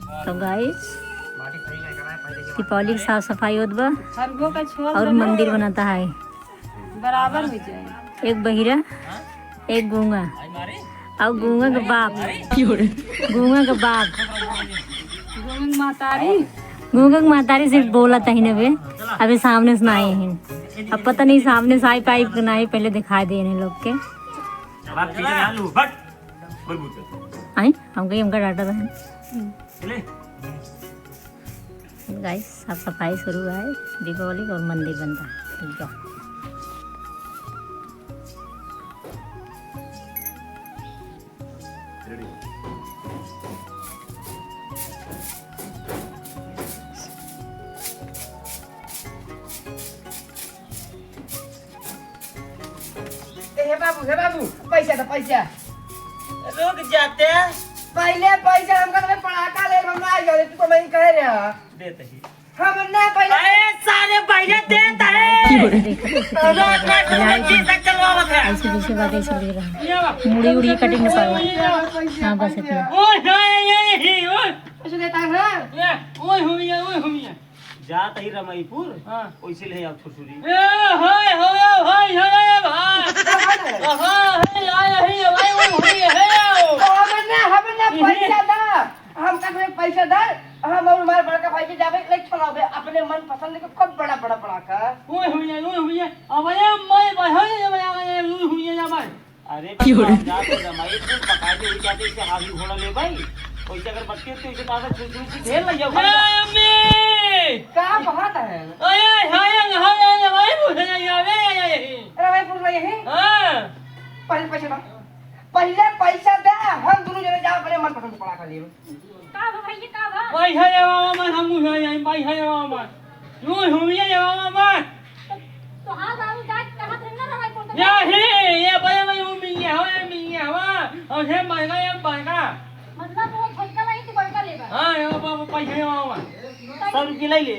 तो गाइस दीपावली की साफ सफाई होत बा और मंदिर बनाता है। बराबर हो जाए। एक बहिरा एक गूंगा और गूंगा का बाप गूंगा का बाप मातारी गूंगा की मातारी सिर्फ बोला था ही नबे अभी सामने से आए हैं। अब पता नहीं सामने से आई पाइप नहीं पहले दिखा दे इन्हें लोग के आई हम कहीं हमका डाटा था। गाइस साफ सफाई शुरू है दीपावली और मंदिर बनता है। ठीक है हे बाबू पैसा दो पैसा रुक जाते पहले पैसा हमका तुम्हें पड़ाका ले हम ना आए तू तो मैं कह रहा देते ही हम ना पहले अरे सारे पहले देता है ऐसे पीछे बात ऐसे ले रहा मुड़ी उड़ी कटिंग न पाए। हाँ बस इतना पैसा देता है जात ही रमईपुर वैसे ले आप छुरछुरी पैसा दा हम का तुम्हें पैसा दा हम और हमारे बड़का भाई के जावे ले चलावे अपने मन पसंद के खूब बड़ा बड़ा पड़ाका अरे जात रमईपुर पकाते हुए जाते से हावी घोड़ा ले भाई वैसे अगर बच्चे तो इसे ताजा छुरछुरी से खेल लिया का बात है अरे भाई पूछ रही है पहले पैसा दा पहले पैसा दे हम दोनों जने जाओ अपने मन पसंद पड़ाका ले का भा भैया का भा तो हाथ आऊ जात कहां थे ना रवाई पड़ता मतलब वो फटका नहीं तो बड़का लेबा 100 रुपये ले ले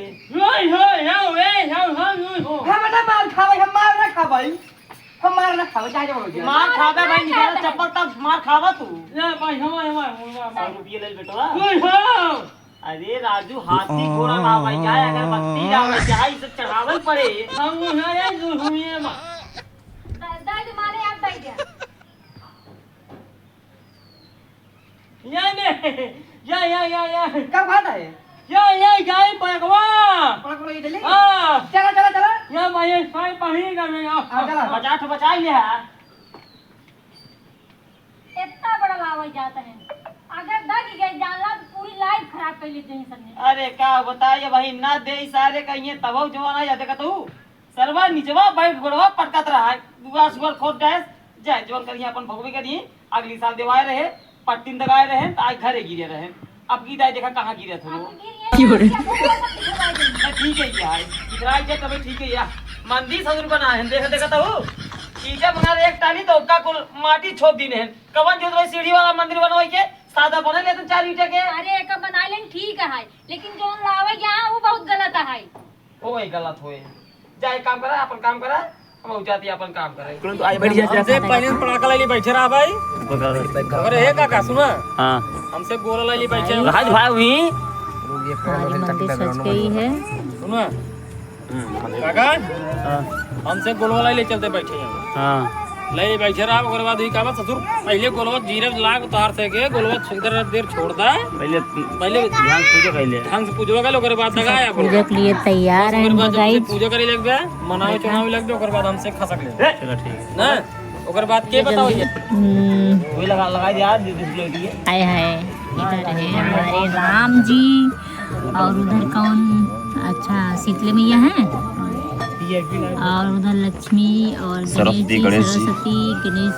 हम ना मार खावे हम मार ना खावे हम मार ना खावे चाहे बोलो मार खावे भाई निकाल चप्पल तब मार खावा तू 100 रुपये ले बेटवा अरे राजू हाथी घोड़ा ना भाई चाहे अगर बत्ती जावे चाहे सब चढ़ावल पड़े दाद मारे आप दाई दिया क्या बात है पड़ाका ले चले चला चला चला बचा ही ले इतना बड़ा लावा जाता है अगर दग गए जानला तो पूरी लाइफ खराब कर लेते हैं सबने। अरे क्या बताइए भाई ना दे सारे कहिए तब जवान आ जाते का तू सरवा निचवा बैठ गोड़वा पटकत रहा है दुआ सुगर खोद गए जाए जवान करिए अपन भगवे करिए अगली साल देवाए रहे पट्टीन दगाए रहे तो आज घरे गिरे रहे अब की दाई देखा कहाँ गिरे थे ठीक है यार इधर जे कभी ठीक है यार मंदिर सदुर बना है देखा देखा तो ईटा बना एक टाली तो का कुल माटी छोप दिन है कवन जो सीढ़ी वाला मंदिर बनवाई के सादा बना ले तो 4 ईटा के अरे एक बना लेन ठीक है लेकिन जो लावा यहाँ वो बहुत गलत है ओ भाई गलत होए जाए काम करा अपन काम करा हम जाती अपन काम करे तुरंत आई बैठ जा से पहले पड़ाका ले बैठे रहा भाई अरे हे काका सुना हां हमसे गोला ले बैठे राज भाई हुई हमारी मंदिर सज गई है। सुना काका हमसे गोलवा ले चलते बैठे हैं हां ले बैठे रहा ओकर बाद ही काबा ससुर पहले गोलवा जीरे लाग उतार से के गोलवा सुंदर देर छोड़दा पहले ध्यान पूजा कैले ढंग से पूजवा के ओकर बाद लगाया पूजा के लिए तैयार है गाइस। पूजा करे लग गया मनावे चुनाव लग गया ओकर बाद हमसे खा सकले चलो ठीक ना ओकर बाद के बताओ ये वही लगा यार दूसरे के लिए हाय हाय इधर है हमारे राम जी और उधर कौन अच्छा शीतले मैया है और उधर लक्ष्मी और सरस्वती गणेश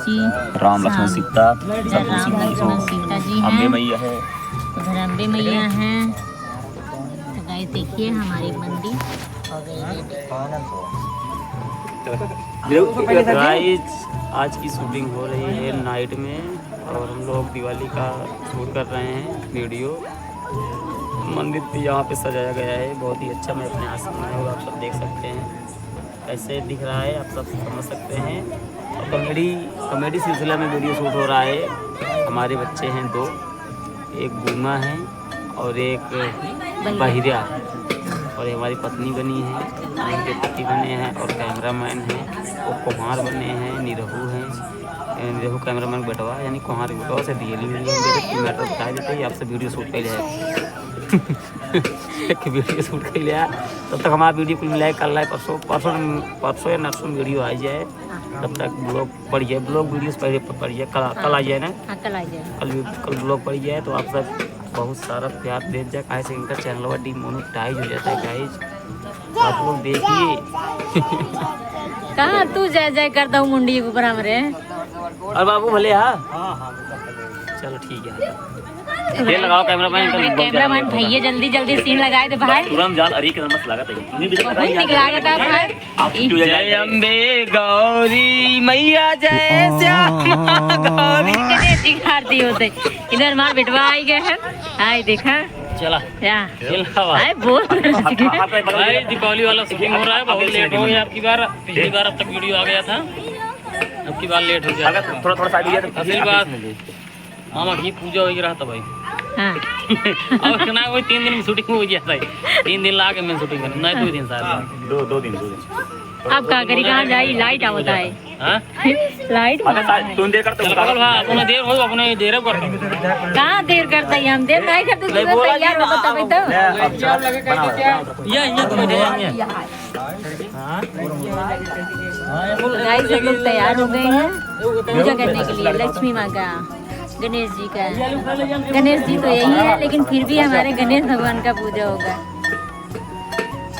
जी राम लक्ष्मण सीता राम लक्ष्मण सीता जी हैं मैया है उधर अम्बे मैया हैं। तो गाइस देखिए हमारी मंदिर गाइस आज की शूटिंग हो रही है नाइट में और हम लोग दिवाली का शूट कर रहे हैं वीडियो। मंदिर भी यहाँ पे सजाया गया है बहुत ही अच्छा। मैं अपने हाथ से बनाया हुआ आप सब देख सकते हैं कैसे दिख रहा है, आप सब समझ सकते हैं। कॉमेडी सिलसिला में वीडियो शूट हो रहा है। हमारे बच्चे हैं 2, एक गूंगा है और एक बहिरा, और ये हमारी पत्नी बनी है, उनके पति बने हैं, और कैमरामैन हैं, और कुम्हार बने हैं, निरहू हैं। निरहू कैमरामैन बेटवा यानी कुम्हार बेटवा से डीएल मैटर बता देते ही आपसे वीडियो शूट कर लिया एक वीडियो शूट कर लिया। तब तक हमारा वीडियो कुल मिलाए कल लाए परसों या नरसों वीडियो आ जाए, तब तक ब्लॉग पड़ जाए, ब्लॉग वीडियो पहले पड़ जाए, कल आ जाए ना, कल आ जाए। कल ब्लॉग पड़ जाए तो आप सब बहुत सारा प्यार दे जाए, कहाँ से इनका चैनल डिमोनेटाइज हो जाता है गाइज, आप लोग देखिए। कहाँ तू जय जय करता हूँ मुंडी के ऊपर हमारे। और बाबू भले हाँ चलो ठीक है, तेल लगाओ कैमरामैन भैया जल्दी जल्दी सीन लगाए थे भाई, तुरंत जान अरी के नमक लगा वही निकला था भाई। जय अम्बे गौरी मैया जय श्यामा गौरी आरती होते इधर मार बिटवा आई गए हैं। हाय देखा चला हाय बोल भाई दीपावली वाला शूटिंग हो रहा है, बहुत लेट हो गया आपकी बार, पिछली बार अब तक वीडियो आ गया था, अब की बार लेट हो गया। थोड़ा साइड अगली बार मामा की पूजा हो रहा था भाई। हाँ अब सुना वही 3 दिन में शूटिंग हो गया था, 3 दिन ला के मैं शूटिंग कर नहीं 2 दिन साल दो दिन अब कहाँ करी कहाँ जाई लाइट आवता है लाइट तुम देर करते अपने देर हो अपने देर कर कहाँ देर करता है हम देर नहीं करते तैयार हो तभी तो गाइस सब लोग तैयार हो गए हैं पूजा करने के लिए लक्ष्मी माँ का, गणेश जी का। गणेश जी तो यही है लेकिन फिर भी हमारे गणेश भगवान का पूजा होगा।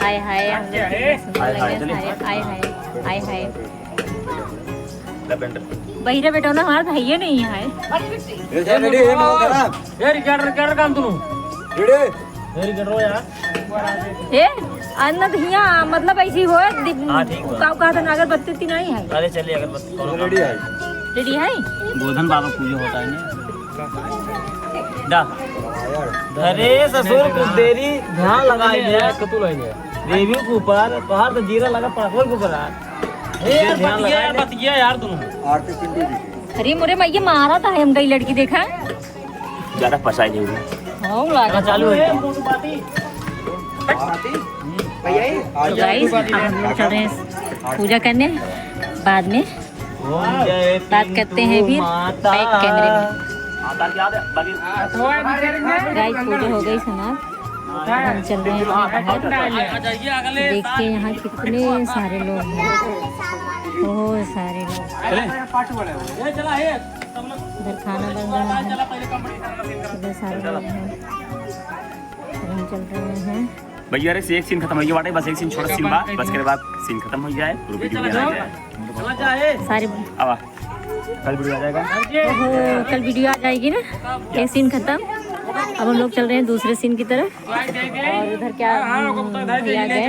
हाय हाय हाय हाय हाय बहिरा बेटा ना हमारा भैया नहीं है। ए अन्ना धनिया मतलब ऐसी हो कहा था अगरबत्ती उतनी नहीं है। अरे चलिए अगरबत्ती रेडी है गोधन बाबा पूजा होता है ना। अरे ससुर कुछ देरी ध्यान लगाई देवी के ऊपर तोहार तो जीरा लगा पाखोर के ऊपर ध्यान लगा बतिया यार दोनों। अरे मोरे मैया मारा था हम गई लड़की देखा ज्यादा फसाई नहीं हां लगा चालू है गाइस। हम लोग चल रहे हैं पूजा करने, बाद में बात करते हैं फिर बैक कैमरे में। गाइस पूजा हो गई समाप्त, हम चल रहे हैं बाहर। देखते हैं यहाँ कितने सारे लोग हैं, बहुत सारे लोग। इधर खाना बन रहा है, इधर सारे लोग हैं, हम चल रहे हैं। भैया रे एक सीन खत्म हो गया बाटे, बस एक सीन छोटा सीन बा, बस के बाद सीन खत्म हो जाए पूरा वीडियो आ जाए सारे आवा कल वीडियो आ जाएगा। कल वीडियो आ जाएगी ना। एक सीन खत्म, अब हम लोग चल रहे हैं दूसरे सीन की तरफ। और उधर क्या भैया गए